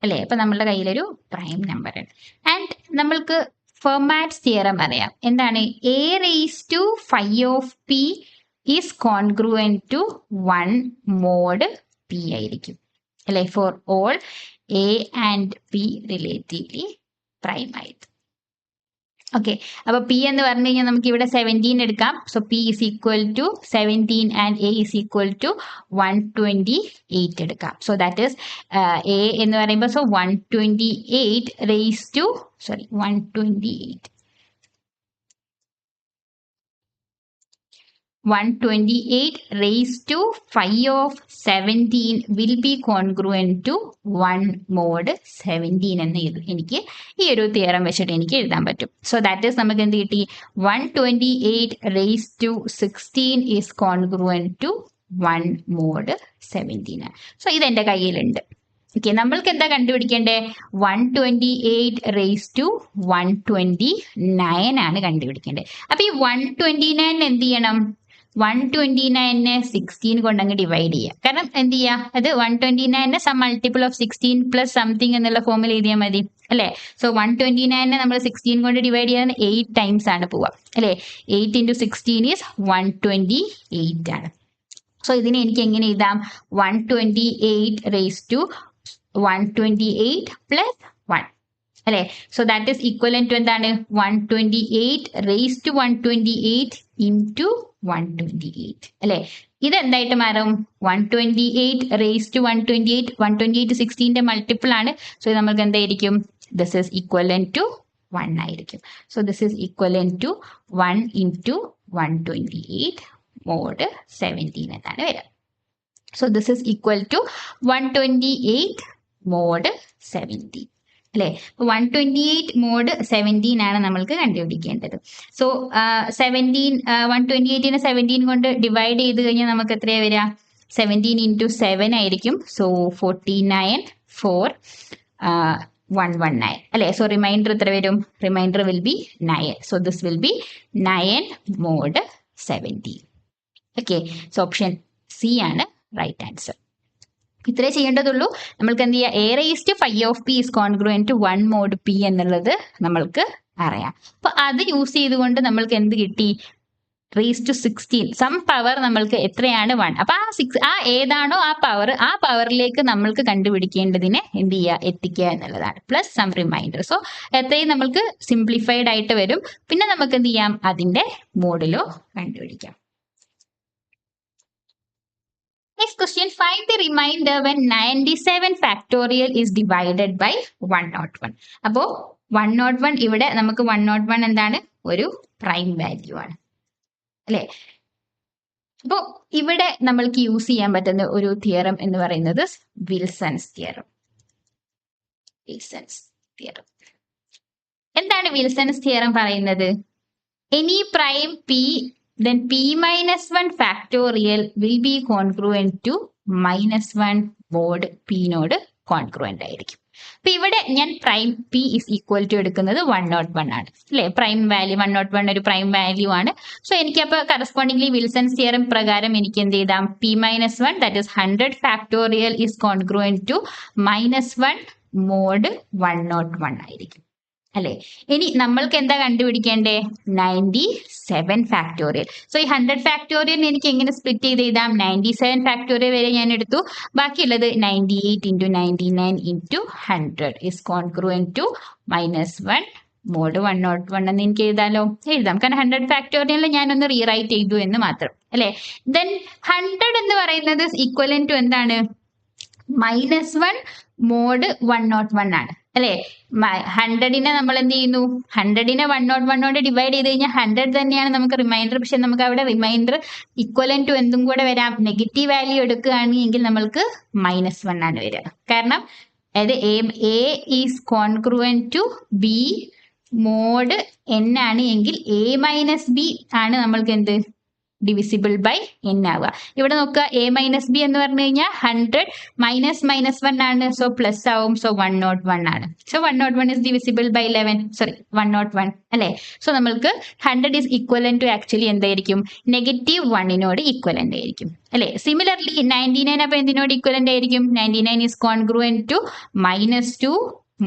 അല്ലേ. അപ്പം നമ്മളുടെ കയ്യിലൊരു പ്രൈം നമ്പർ ഉണ്ട്. ആൻഡ് നമ്മൾക്ക് ഫെർമാറ്റ്സ് തിയറം അറിയാം. എന്താണ്? a raised to 5 of p is congruent to 1 mod p ആയിരിക്കും അല്ലെ. For all a and p relatively prime ആയിട്ട്. ഓക്കെ, അപ്പൊ പി എന്ന് പറഞ്ഞു കഴിഞ്ഞാൽ നമുക്ക് ഇവിടെ 17 എടുക്കാം. So P is equal to 17 and A is equal to 128 എടുക്കാം. സോ ദാറ്റ് ഈസ് എ എന്ന് പറയുമ്പോൾ 128 raise to 128 128 raised to 5 of 17 will be congruent to 1 mod 17 എന്ന് എനിക്ക് ഈ ഒരു തിയറം വെച്ചിട്ട് എനിക്ക് എഴുതാൻ പറ്റും. സോ ദാറ്റ് ഈസ് നമുക്ക് എന്ത് കിട്ടി? 128 raised to 16 is congruent to 1 mod 17. So ഇതെന്റെ കയ്യിലുണ്ട്. ഓക്കെ, നമ്മൾക്ക് എന്താ കണ്ടുപിടിക്കേണ്ടത്? 128 raised to 129 ആണ് കണ്ടുപിടിക്കേണ്ടത്. അപ്പൊ ഈ 129 എന്ത് ചെയ്യണം? 129നെ 16 കൊണ്ട് അങ്ങ് ഡിവൈഡ് ചെയ്യുക. കാരണം എന്ത് ചെയ്യുക? അത് 129നെ some multiple of 16 plus something എന്നുള്ള ഫോമിൽ എഴുതിയാൽ മതി അല്ലേ? സോ 129നെ നമ്മൾ 16 കൊണ്ട് ഡിവൈഡ് ചെയ്യാൻ 8 ടൈംസ് ആണ് പോവുക അല്ലേ? 8 into 16 is 128 ആണ്. സോ ഇതിനെ എനിക്ക് എങ്ങനെ എഴുതാം? 128 raised to 128 plus 1 അല്ലേ? So that is equivalent to എന്താണ്? 128 raised to 128 into 128 അല്ലേ? ഇതെന്തായിട്ട് മാറും? 128 raised to 128. 128 16ന്റെ മൾട്ടിപ്പിൾ ആണ്. സോ നമുക്ക് എന്തായിരിക്കും? ദിസ് ഈസ് ഈക്വലന്റ് ടു 1 ആയിരിക്കും. So this is equivalent to 1 into 128 mod 17 എന്നാണ് വരിക. So this is equal to 128 mod 17 അല്ലേ? 128 mod 17 ആണ് നമ്മൾക്ക് കണ്ടുപിടിക്കേണ്ടത്. സോ 128നെ 17 കൊണ്ട് ഡിവൈഡ് ചെയ്ത് കഴിഞ്ഞാൽ നമുക്ക് എത്രയാണ് വരിക? 17 into 7 ആയിരിക്കും. സോ 49 4 119 അല്ലേ? സോ റിമൈൻഡർ എത്ര വരും? Reminder will be 9. So this will be 9 mod 17. Okay, so option C ആണ് റൈറ്റ് ആൻസർ. ഇത്രേ ചെയ്യേണ്ടതുള്ളൂ. നമ്മൾക്ക് എന്ത് ചെയ്യുക? a raised to 5 of p is congruent to 1 mod p എന്നുള്ളത് നമ്മൾക്ക് അറിയാം. അപ്പൊ അത് യൂസ് ചെയ്തുകൊണ്ട് നമ്മൾക്ക് എന്ത് കിട്ടി? raised to 16 സം പവർ നമ്മൾക്ക് എത്രയാണ്? 1. അപ്പൊ ആ ഏതാണോ ആ പവറിലേക്ക് നമ്മൾക്ക് കണ്ടുപിടിക്കേണ്ടതിനെ എന്ത് ചെയ്യുക? എത്തിക്കുക എന്നുള്ളതാണ്. Plus some reminder. സോ എത്രയും നമ്മൾക്ക് സിംപ്ലിഫൈഡ് ആയിട്ട് വരും. പിന്നെ നമുക്ക് എന്ത് ചെയ്യാം? അതിന്റെ മോഡിലോ കണ്ടുപിടിക്കാം. Next question, find the remainder when 97 factorial is divided by 101. അപ്പോൾ 101 ഇവിടെ നമുക്ക് 101 എന്താണ്? ഒരു പ്രൈം വാല്യൂ ആണ് അല്ലേ? അപ്പോൾ ഇവിടെ നമ്മൾക്ക് യൂസ് ചെയ്യാൻ പറ്റുന്ന ഒരു തിയറം എന്ന് പറയുന്നത് വിൽസൺസ് തിയറം. എന്താണ് വിൽസൺസ് തിയറം പറയുന്നത്? Any prime P then p minus 1 factorial will be congruent to minus 1 mod p നോട് കോൺഗ്രുവൻ്റ് ആയിരിക്കും. അപ്പൊ ഇവിടെ ഞാൻ prime p is equal to എടുക്കുന്നത് 101 ആണ് അല്ലെ? പ്രൈം വാല്യൂ 101 ഒരു പ്രൈം വാല്യൂ ആണ്. സോ എനിക്ക് അപ്പോൾ കറസ്പോണ്ടിംഗ്ലി വിൽസൺസ് തിയറം പ്രകാരം എനിക്ക് എന്ത് ചെയ്താം? p minus 1 that is 100 factorial is congruent to minus 1 mod 101 ആയിരിക്കും അല്ലെ? ഇനി നമ്മൾക്ക് എന്താ കണ്ടുപിടിക്കേണ്ടേ? 97 ഫാക്ടോറിയൽ. സോ ഈ 100 ഫാക്ടോറിയൽ എനിക്ക് എങ്ങനെ സ്പ്ലിറ്റ് ചെയ്ത് എഴുതാം? 97 ഫാക്ടോറിയൽ വരെ ഞാൻ എടുത്തു. ബാക്കിയുള്ളത് 98 into 99 into 100 is congruent to minus 1 mod 101 എന്ന് എനിക്ക് എഴുതാലോ? എഴുതാം. കാരണം 100 ഫാക്ടോറിയൽ ഞാനൊന്ന് റീറൈറ്റ് ചെയ്തു എന്ന് മാത്രം അല്ലെ? ദെൻ 100 എന്ന് പറയുന്നത് ഈക്വലന്റ് ടു എന്താണ്? -1 mod 101 ആണ് അല്ലെ? 100നെ നമ്മൾ എന്ത് ചെയ്യുന്നു? 100നെ 101 കൊണ്ട് ഡിവൈഡ് ചെയ്ത് കഴിഞ്ഞാൽ 100 തന്നെയാണ് നമുക്ക് റിമൈൻഡർ. പക്ഷെ നമുക്ക് അവിടെ റിമൈൻഡർ ഈക്വലന്റ് ടു എന്തും കൂടെ വരാം. നെഗറ്റീവ് വാല്യൂ എടുക്കുകയാണെങ്കിൽ നമ്മൾക്ക് -1 ആണ് വരിക. കാരണം അതായത് a is congruent to b mod n ആണ് എങ്കിൽ a മൈനസ് ബി ആണ് നമ്മൾക്ക് എന്ത്? ഡിവിസിബിൾ ബൈ n ആവുക. ഇവിടെ നോക്കുക, a മൈനസ് ബി എന്ന് പറഞ്ഞു കഴിഞ്ഞാൽ 100 -1 ആണ്. സോ പ്ലസ് ആവും. സോ 101 ആണ്. So 101 is divisible by 11. Sorry 101 അല്ലേ? സോ നമ്മൾക്ക് 100 is equivalent to ആക്ച്വലി എന്തായിരിക്കും? -1നോട് ഈക്വലന്റ് ആയിരിക്കും അല്ലെ? സിമിലർലി 99 അപ്പൊ എന്തിനോട് ഈക്വലന്റ് ആയിരിക്കും? 99 is congruent to -2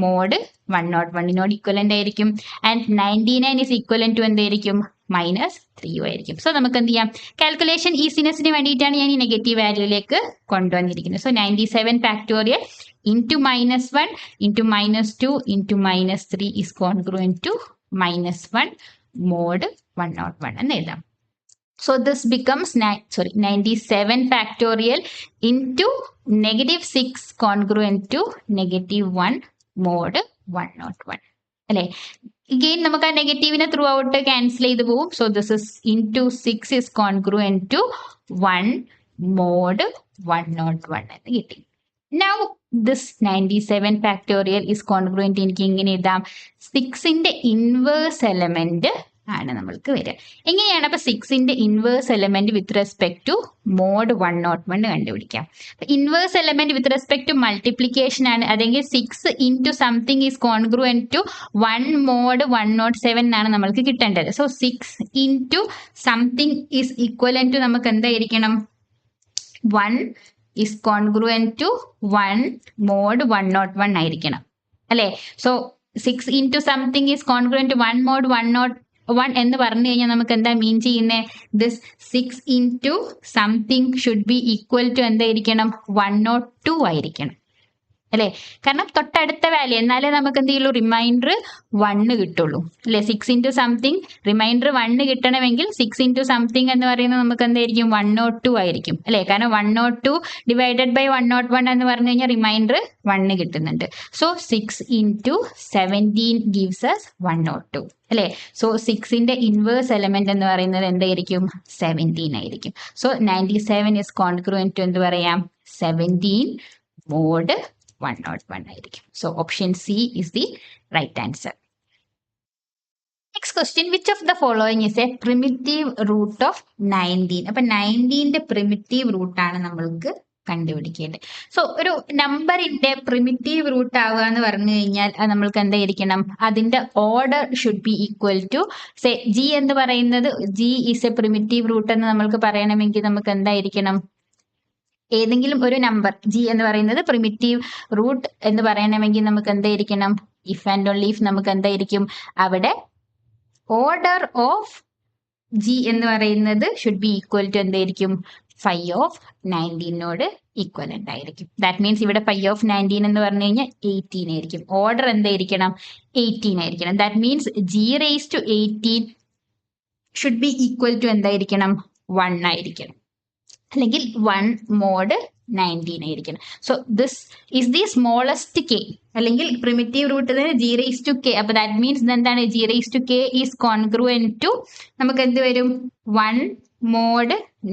mod 101നോട് equivalent ആയിരിക്കും. ആൻഡ് 99 is equivalent to എന്തായിരിക്കും? -3 ആയിരിക്കും. സോ നമുക്ക് എന്ത് ചെയ്യാം? കാൽക്കുലേഷൻ ഈസിനെസ്സിന് വേണ്ടിയിട്ടാണ് ഞാൻ ഈ നെഗറ്റീവ് വാല്യൂയിലേക്ക് കൊണ്ടുവന്നിരിക്കുന്നത്. So 97 factorial into -1 into -2 into -3 is congruent to -1 mod 101 എന്ന് എഴുതാം. So this becomes 97 factorial into -6 congruent to -1 mod 101 അല്ലെ? again നമുക്ക് ആ നെഗറ്റീവിനെ ത്രൂ ഔട്ട് ക്യാൻസൽ ചെയ്ത് പോവും. So this is into 6 is congruent to 1 mod 101 എന്ന് കിട്ടി. Now this 97 factorial is congruent. എനിക്ക് ഇങ്ങനെ എഴുതാം, 6ന്റെ ഇൻവേഴ്സ് എലമെന്റ് ആണ് നമ്മൾക്ക് വരിക. എങ്ങനെയാണ് അപ്പൊ 6ന്റെ inverse element with respect to mod 101 കണ്ടുപിടിക്കാം. Inverse element with respect to multiplication ആണ്, അതെങ്കിൽ 6 into something is congruent to 1 mod 107 എന്നാണ് നമ്മൾക്ക് കിട്ടേണ്ടത്. So 6 into something is equivalent to നമുക്ക് എന്തായിരിക്കണം, 1 is congruent to 1 mod 101 ആയിരിക്കണം അല്ലേ. So 6 into something is congruent to 1 mod 101 എന്ന് പറഞ്ഞു കഴിഞ്ഞാൽ നമുക്ക് എന്താ മീൻ ചെയ്യുന്നത്, this 6 into something should be equal to എന്തായിരിക്കണം, 102 ആയിരിക്കണം അല്ലേ. കാരണം തൊട്ടടുത്ത വാല്യൂ എന്നാലേ നമുക്ക് എന്ത് ചെയ്യുള്ളൂ, റിമൈൻഡർ 1 കിട്ടുള്ളൂ അല്ലേ. 6 ഇൻറ്റു സംതിങ് റിമൈൻഡർ 1 കിട്ടണമെങ്കിൽ 6 ഇൻറ്റു സംതിങ് എന്ന് പറയുന്നത് നമുക്ക് എന്തായിരിക്കും, 102 ആയിരിക്കും അല്ലേ. കാരണം 102 ഡിവൈഡഡ് ബൈ 101 എന്ന് പറഞ്ഞു കഴിഞ്ഞാൽ റിമൈൻഡർ 1 കിട്ടുന്നുണ്ട്. സോ 6 ഇൻറ്റു 17 ഗീവ്സ് us 102 അല്ലേ. സോ 6ന്റെ ഇൻവേഴ്സ് എലമെന്റ് എന്ന് പറയുന്നത് എന്തായിരിക്കും, 17 ആയിരിക്കും. സോ 97 ഇസ് കോൺഗ്രുവൻറ്റ് ടു എന്ത് പറയാം, 17 mod 101 ആയിരിക്കും. So option C is the right answer. Next question, which of the following is a primitive root of 19? അപ്പൊ 19ന്റെ പ്രിമിറ്റീവ് റൂട്ടാണ് നമ്മൾക്ക് കണ്ടുപിടിക്കേണ്ടത്. സോ ഒരു നമ്പറിന്റെ പ്രിമിറ്റീവ് റൂട്ട് ആവുക എന്ന് പറഞ്ഞു കഴിഞ്ഞാൽ നമ്മൾക്ക് എന്തായിരിക്കണം, അതിന്റെ order should be equal to say g എന്ന് പറയുന്നത്, g is a primitive root എന്ന് നമ്മൾക്ക് പറയണമെങ്കിൽ നമുക്ക് എന്തായിരിക്കണം, ഏതെങ്കിലും ഒരു നമ്പർ ജി എന്ന് പറയുന്നത് പ്രിമിറ്റീവ് റൂട്ട് എന്ന് പറയണമെങ്കിൽ നമുക്ക് എന്തായിരിക്കണം, ഇഫ് ആൻഡ് ഓൺലി ഇഫ് നമുക്ക് എന്തായിരിക്കും, അവിടെ ഓർഡർ ഓഫ് ജി എന്ന് പറയുന്നത് ഷുഡ് ബി ഈക്വൽ ടു എന്തായിരിക്കും, 5 of 19നോട് ഈക്വലന്റ് ആയിരിക്കും. ദാറ്റ് മീൻസ് ഇവിടെ 5 of 19 എന്ന് പറഞ്ഞു കഴിഞ്ഞാൽ 18 ആയിരിക്കും. ഓർഡർ എന്തായിരിക്കണം, 18 ആയിരിക്കണം. That means G raise to 18 should be equal to എന്തായിരിക്കണം, 1 ആയിരിക്കണം, അല്ലെങ്കിൽ 1 mod 19 ആയിരിക്കണം. So this is the smallest K, അല്ലെങ്കിൽ primitive root G raise to K. അപ്പൊ ദാറ്റ് മീൻസ് എന്താണ്, G raise to K is congruent to നമുക്ക് എന്ത് വരും, 1 mod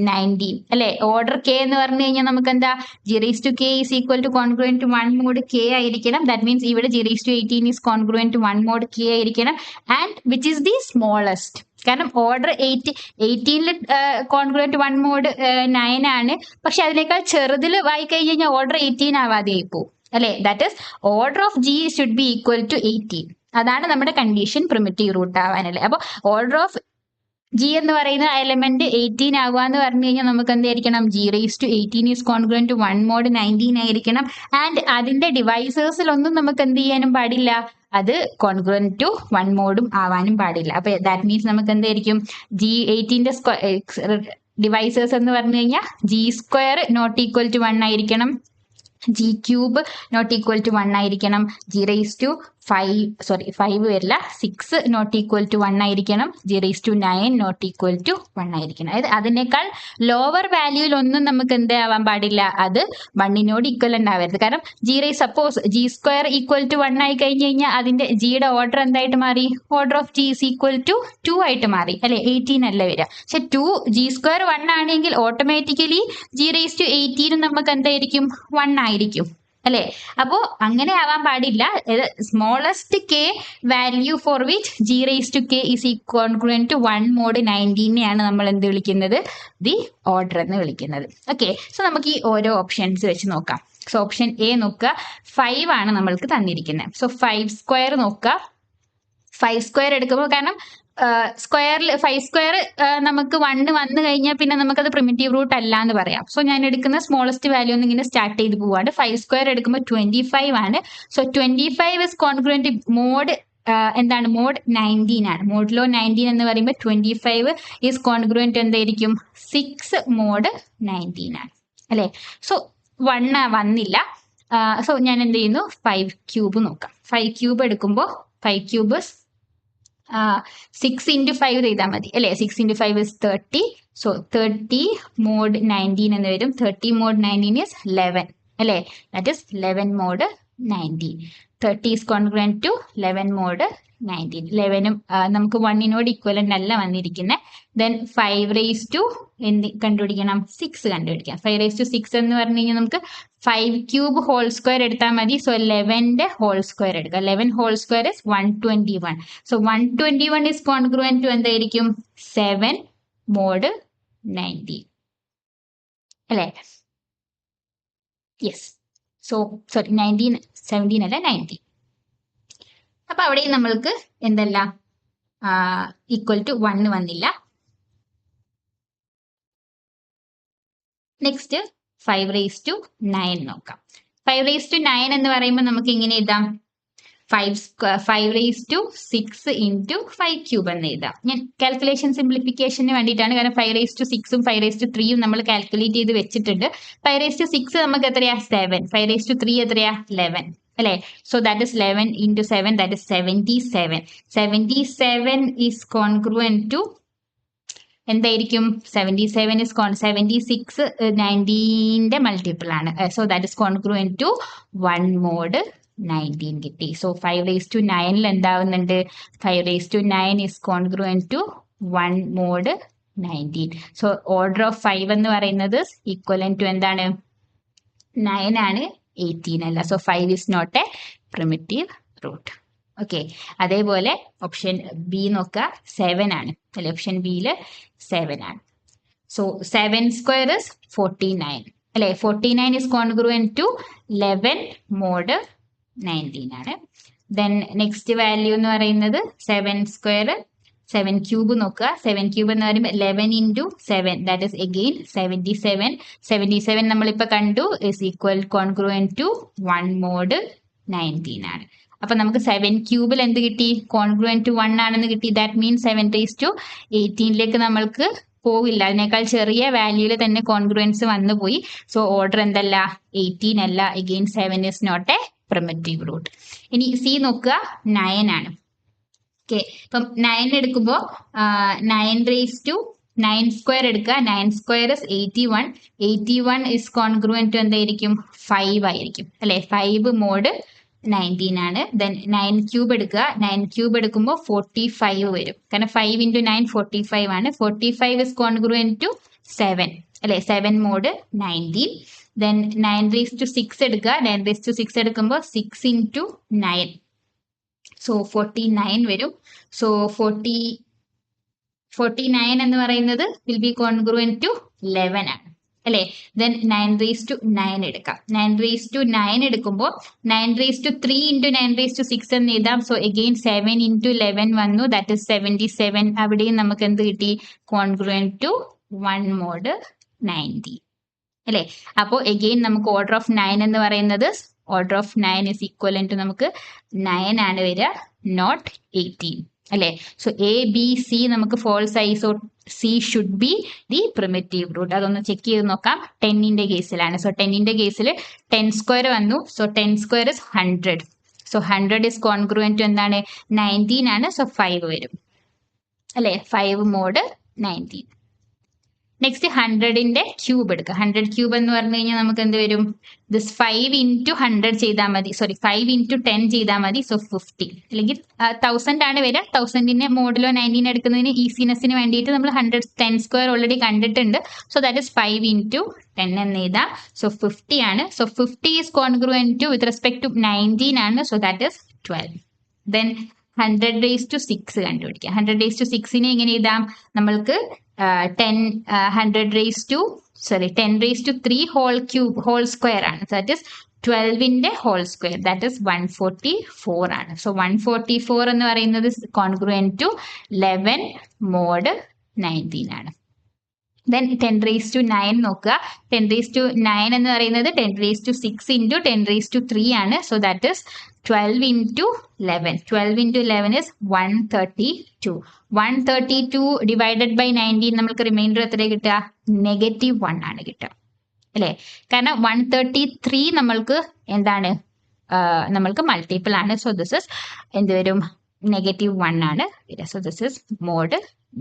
19 അല്ലെ. ഓർഡർ കെ എന്ന് പറഞ്ഞു കഴിഞ്ഞാൽ നമുക്ക് എന്താ, g raise to K is equal to congruent to 1 mod k ആയിരിക്കണം. ദാറ്റ് മീൻസ് ഇവിടെ g raise to 18 is congruent to 1 mod k ആയിരിക്കണം. And which is the smallest, കാരണം ഓർഡർ 18ൽ കോൺഗ്രുവൻറ്റ് 1 mod 9 ആണ്, പക്ഷെ അതിനേക്കാൾ ചെറുതിൽ വായിക്കഴിഞ്ഞ് കഴിഞ്ഞാൽ ഓർഡർ 18 ആവാതെ ആയി പോകും അല്ലെ. That is order of g should be equal to 18. അതാണ് നമ്മുടെ കണ്ടീഷൻ പ്രിമിറ്റീവ് റൂട്ട് ആവാനല്ലേ. അപ്പോൾ ഓർഡർ ഓഫ് ജി എന്ന് പറയുന്ന എലമെന്റ് 18 ആകുക എന്ന് പറഞ്ഞു കഴിഞ്ഞാൽ നമുക്ക് എന്തായിരിക്കണം, g raise to 18 is congruent to 1 mod 19 ആയിരിക്കണം. ആൻഡ് അതിന്റെ ഡിവൈസേഴ്സിലൊന്നും നമുക്ക് എന്ത് ചെയ്യാനും പാടില്ല, അത് കോൺഗ്രുവൻറ്റ് ടു 1 mod ആവാനും പാടില്ല. അപ്പൊ ദാറ്റ് മീൻസ് നമുക്ക് എന്തായിരിക്കും, ജി 18ന്റെ ഡിവൈസേഴ്സ് എന്ന് പറഞ്ഞു കഴിഞ്ഞാൽ g square not equal to 1 ആയിരിക്കണം, g cube not equal to 1 ആയിരിക്കണം, ജി റേസ് ടു 5 വരില്ല, 6 നോട്ട് ഈക്വൽ ടു 1 ആയിരിക്കണം, g raise to 9 not equal to 1 ആയിരിക്കണം. അതായത് അതിനേക്കാൾ ലോവർ വാല്യൂയിലൊന്നും നമുക്ക് എന്ത് ആവാൻ പാടില്ല, അത് 1നോട് ഈക്വലന്റ് ആവരുത്. കാരണം g raise suppose g square equal to 1 ആയി കഴിഞ്ഞ് കഴിഞ്ഞാൽ അതിന്റെ ജിയുടെ ഓർഡർ എന്തായിട്ട് മാറി, order of g is equal to 2 ആയിട്ട് മാറി അല്ലെ, 18 അല്ല വരിക. പക്ഷെ ജി സ്ക്വയർ 1 ആണെങ്കിൽ ഓട്ടോമാറ്റിക്കലി ജി റേസ് ടു 18 നമുക്ക് എന്തായിരിക്കും, 1 ആയിരിക്കും അല്ലെ. അപ്പോ അങ്ങനെ ആവാൻ പാടില്ല. Smallest k value for which g raise to K is congruent to 1 mod 19നെയാണ് നമ്മൾ എന്ത് വിളിക്കുന്നത്, ദി ഓർഡർ എന്ന് വിളിക്കുന്നത്. ഓക്കെ, സോ നമുക്ക് ഈ ഓരോ ഓപ്ഷൻസ് വെച്ച് നോക്കാം. സോ ഓപ്ഷൻ എ നോക്കുക, 5 ആണ് നമ്മൾക്ക് തന്നിരിക്കുന്നത്. സോ 5 സ്ക്വയർ നോക്കുക. 5 സ്ക്വയർ എടുക്കുമ്പോൾ, കാരണം സ്ക്വയറിൽ 5 സ്ക്വയർ നമുക്ക് 1 വന്നു കഴിഞ്ഞാൽ പിന്നെ നമുക്കത് പ്രിമിറ്റീവ് റൂട്ട് അല്ല എന്ന് പറയാം. സോ ഞാൻ എടുക്കുന്ന സ്മോളസ്റ്റ് വാല്യൂ ഒന്ന് ഇങ്ങനെ സ്റ്റാർട്ട് ചെയ്ത് പോവാണ്. 5 സ്ക്വയർ എടുക്കുമ്പോൾ 25 ആണ്. സോ 25 ഇസ് കോൺഗ്രുവൻറ്റ് മോഡ് എന്താണ്, മോഡ് 19 ആണ്. മോഡിലോ 19 എന്ന് പറയുമ്പോൾ 25 ഈസ് കോൺഗ്രുവൻറ്റ് എന്തായിരിക്കും, 6 mod 19 ആണ് അല്ലേ. സോ 1 വന്നില്ല. സോ ഞാൻ എന്ത് ചെയ്യുന്നു, 5 ക്യൂബ് നോക്കാം. 5 ക്യൂബ് എടുക്കുമ്പോൾ 5 ക്യൂബ് 6 into 5 ചെയ്താൽ മതി അല്ലേ. 6 into 5 is 30. സോ 30 mod 19 എന്ന് വരും. 30 mod 19 is 11 അല്ലേ. That is 11 mod 19. 30 is congruent to 11 mod 19. 11 നമുക്ക് 1 equivalent അല്ല വന്നിരിക്കുന്നത്. Then 5 raised to കണ്ടുപിടിക്കണം 6 കണ്ടുപിടിക്കാം. 5 raised to 6 എന്ന് പറഞ്ഞു കഴിഞ്ഞാൽ നമുക്ക് 5 cube whole square എടുത്താൽ മതി. So 11ന്റെ whole square എടുക്കുക. 11 whole square is 121. So 121 is congruent to എന്തായിരിക്കും 7 mod 19 അല്ലേ? യെസ്. സോ സോറി 17 അല്ല 19. അപ്പൊ അവിടെ നമ്മൾക്ക് എന്തല്ല ഈക്വൽ ടു 1 വന്നില്ല. നെക്സ്റ്റ് 5 raised to 9 നോക്കാം. 5 raised to 9 എന്ന് പറയുമ്പോൾ നമുക്ക് ഇങ്ങനെ എഴുതാം 5 raised to 6 into 5 cube എന്ന് എഴുതാം. ഞാൻ കാൽക്കുലേഷൻ സിംപ്ലിഫിക്കേഷന് വേണ്ടിയിട്ടാണ്, കാരണം 5 raised to 6ഉം 5 raised to 3ഉം നമ്മൾ കാൽക്കുലേറ്റ് ചെയ്ത് വെച്ചിട്ടുണ്ട്. 5 raised to 6 നമുക്ക് എത്രയാ 7, 5 raised to 3 എത്രയാ 11 അല്ലേ? So that is 11 into 7, that is 77. 77 is congruent to എന്തായിരിക്കും 77 is 76 19ന്റെ മൾട്ടിപ്പിൾ ആണ്. So that is congruent to 1 mod 19 കിട്ടി. So 5 raised to 9ൽ എന്താവുന്നുണ്ട് 5 raised to 9 is congruent to 1 mod 19. So order of 5 എന്ന് പറയുന്നത് equivalent to എന്താണ് 9 ആണ്, 18 അല്ല. So 5 is not a primitive root. Okay, അതേപോലെ option B നോക്കുക 7 ആണ് അല്ലെ? ഓപ്ഷൻ ബിയിൽ 7 ആണ്. സോ 7 square is 49 അല്ലെ? 49 is congruent to 11 mod 19 ആണ്. ദെൻ നെക്സ്റ്റ് വാല്യൂ എന്ന് പറയുന്നത് 7 square 7 cube നോക്കുക. 7 cube എന്ന് പറയുമ്പോൾ 11 into 7, that is again 77. 77 നമ്മളിപ്പോൾ കണ്ടു is equal congruent to 1 mod 19 ആണ്. അപ്പൊ നമുക്ക് 7 ക്യൂബിൽ എന്ത് കിട്ടി? കോൺഗ്രുവന്റ് ടു 1 ആണെന്ന് കിട്ടി. ദാറ്റ് മീൻസ് 7 raised to 18ലേക്ക് നമ്മൾക്ക് പോവില്ല, അതിനേക്കാൾ ചെറിയ വാല്യൂല് തന്നെ കോൺഗ്രുവൻസ് വന്നു പോയി. സോ ഓർഡർ എന്തല്ല 18 അല്ല. Again 7 is not a primitive root. ഇനി സി നോക്കുക 9 ആണ്. ഓക്കെ, ഇപ്പം 9 എടുക്കുമ്പോൾ 9 raised to 9 square എടുക്കുക. 9 square is 81. 81 is congruent to എന്തായിരിക്കും 5 ആയിരിക്കും അല്ലെ? 5 mod 19 ആണ്. ദെൻ 9 ക്യൂബ് എടുക്കുക. 9 ക്യൂബ് എടുക്കുമ്പോൾ 45 വരും, കാരണം 5 into 9 45 ആണ്. 45 is congruent to 7 അല്ലെ? 7 mod 19. ദെൻ 9 raised to 6 എടുക്കുക. 9 raised to 6 എടുക്കുമ്പോൾ 6 into 9, സോ 49 വരും. സോ 49 എന്ന് പറയുന്നത് വിൽ ബി കോൺഗ്രുവന്റ് ടു 11 ആണ് അല്ലെ? ദെൻ 9 raised to 9 എടുക്കാം. 9 raised to 9 എടുക്കുമ്പോൾ 9 raised to 3 into 9 raised to 6 എന്ന് എഴുതാം. സോ അഗെയിൻ 7 into 11 വന്നു, ദാറ്റ് ഇസ് 77. അവിടെയും നമുക്ക് എന്ത് കിട്ടി? കോൺഗ്രുവന്റ് ടു 1 mod 90 അല്ലെ? അപ്പോൾ അഗെയിൻ നമുക്ക് ഓർഡർ ഓഫ് 9 എന്ന് പറയുന്നത് order of 9 is equivalent to നമുക്ക് 9 ആണ് വരിക, നോട്ട് 18 അല്ലെ? സോ എ ബി സി നമുക്ക് ഫോൾസ് ആയി. So C should be the primitive root. അതൊന്ന് ചെക്ക് ചെയ്ത് നോക്കാം. 10ന്റെ കേസിലാണ്. സോ 10ന്റെ കേസിൽ 10 square വന്നു. So 10 square is 100. So 100 is congruent to എന്താണ് 19 ആണ്. സോ 5 വരും അല്ലെ? 5 mod 19. നെക്സ്റ്റ് 100ന്റെ ക്യൂബ് എടുക്കുക. 100 ക്യൂബ് എന്ന് പറഞ്ഞു കഴിഞ്ഞാൽ നമുക്ക് എന്ത് വരും? ദിസ് 5 into 100 ചെയ്താൽ മതി, സോറി 5 into 10 ചെയ്താൽ മതി. സോ 50 അല്ലെങ്കിൽ 1000 ആണ് വരിക. 1000ന്റെ മോഡിലോ 19 എടുക്കുന്നതിന് ഈസിനെസ്സിന് വേണ്ടിയിട്ട് നമ്മൾ 10 square ഓൾറെഡി കണ്ടിട്ടുണ്ട്. സോ ദാറ്റ് ഇസ് 5 into 10 എന്ന് എഴുതാം. സോ 50 ആണ്. So 50 is congruent to with respect to 19 ആണ്. So that is 12. Then 100 raised to 6 കണ്ടുപിടിക്കുക. 100 raised to 6നെ എങ്ങനെ എഴുതാം? നമ്മൾക്ക് 10 raised to 3 whole square ആണ്. ദാറ്റ് ഇസ് 12ന്റെ ഹോൾ സ്ക്വയർ, ദാറ്റ് ഇസ് 144 ആണ്. സോ 144 എന്ന് പറയുന്നത് കോൺഗ്രുവന്റ് ടു 11 mod 19 ആണ്. ദെൻ 10 raised to 9 നോക്കുക. 10 raised to 9 എന്ന് പറയുന്നത് 10 raised to 6 into 10 raised to 3 ആണ്. So that is 12 into 11. 12 into 11 is 132. 132 divided by 19 നമുക്ക് റിമൈൻഡർ എത്ര കിട്ടുക? -1 ആണ് കിട്ടുക അല്ലേ? കാരണം 133 നമ്മൾക്ക് എന്താണ്? നമ്മൾക്ക് മൾട്ടിപ്പിൾ ആണ്. സോ ദിസ് ഇസ് എന്ത് വരും? -1 ആണ് വരിക. So this is mod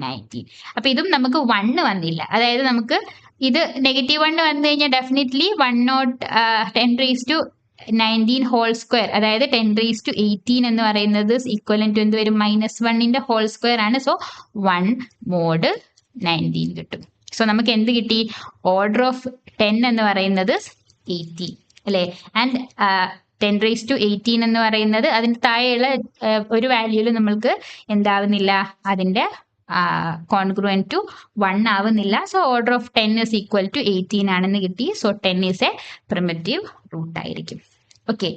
19. അപ്പൊ ഇതും നമുക്ക് 1 വന്നില്ല. അതായത് നമുക്ക് ഇത് -1 വന്നു കഴിഞ്ഞാൽ definitely 10 raised to 19 whole square അതായത് 10⁻18 എന്ന് പറയുന്നത് ഈക്വലന്റ് ടു എന്ത് വരും -1ന്റെ ഹോൾ സ്ക്വയർ ആണ്. സോ 1 mod 19 കിട്ടും. സോ നമുക്ക് എന്ത് കിട്ടി? ഓർഡർ ഓഫ് 10 എന്ന് പറയുന്നത് 18 അല്ലേ. ആൻഡ് 10⁻18 എന്ന് പറയുന്നത് അതിന് താഴെയുള്ള ഒരു വാല്യൂല് നമ്മൾക്ക് എന്താവുന്നില്ല, അതിന്റെ കോൺഗ്രുവൻറ്റ് ടു 1 ആവുന്നില്ല. So order of 10 is equal to 18 ആണെന്ന് കിട്ടി. So 10 is a primitive root ആയിരിക്കും. ഓക്കെ,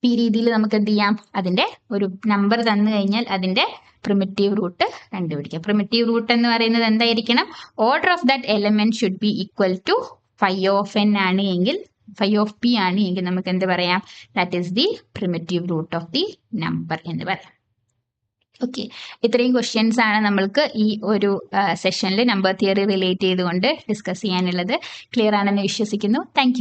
ഈ രീതിയിൽ നമുക്ക് എന്ത് ചെയ്യാം, അതിന്റെ ഒരു നമ്പർ തന്നു കഴിഞ്ഞാൽ അതിന്റെ പ്രിമിറ്റീവ് റൂട്ട് കണ്ടുപിടിക്കാം. പ്രിമിറ്റീവ് റൂട്ട് എന്ന് പറയുന്നത് എന്തായിരിക്കണം? Order of that element should be equal to phi of n ആണ് എങ്കിൽ, phi of p ആണ് എങ്കിൽ നമുക്ക് എന്ത് പറയാം? That is the primitive root of the number എന്ന് പറയാം. ഓക്കെ, ഇത്രയും ക്വസ്റ്റ്യൻസ് ആണ് നമ്മൾക്ക് ഈ ഒരു സെഷനിൽ നമ്പർ തിയറി റിലേറ്റ് ചെയ്തുകൊണ്ട് ഡിസ്കസ് ചെയ്യാനുള്ളത്. ക്ലിയർ ആണെന്ന് വിശ്വസിക്കുന്നു. താങ്ക്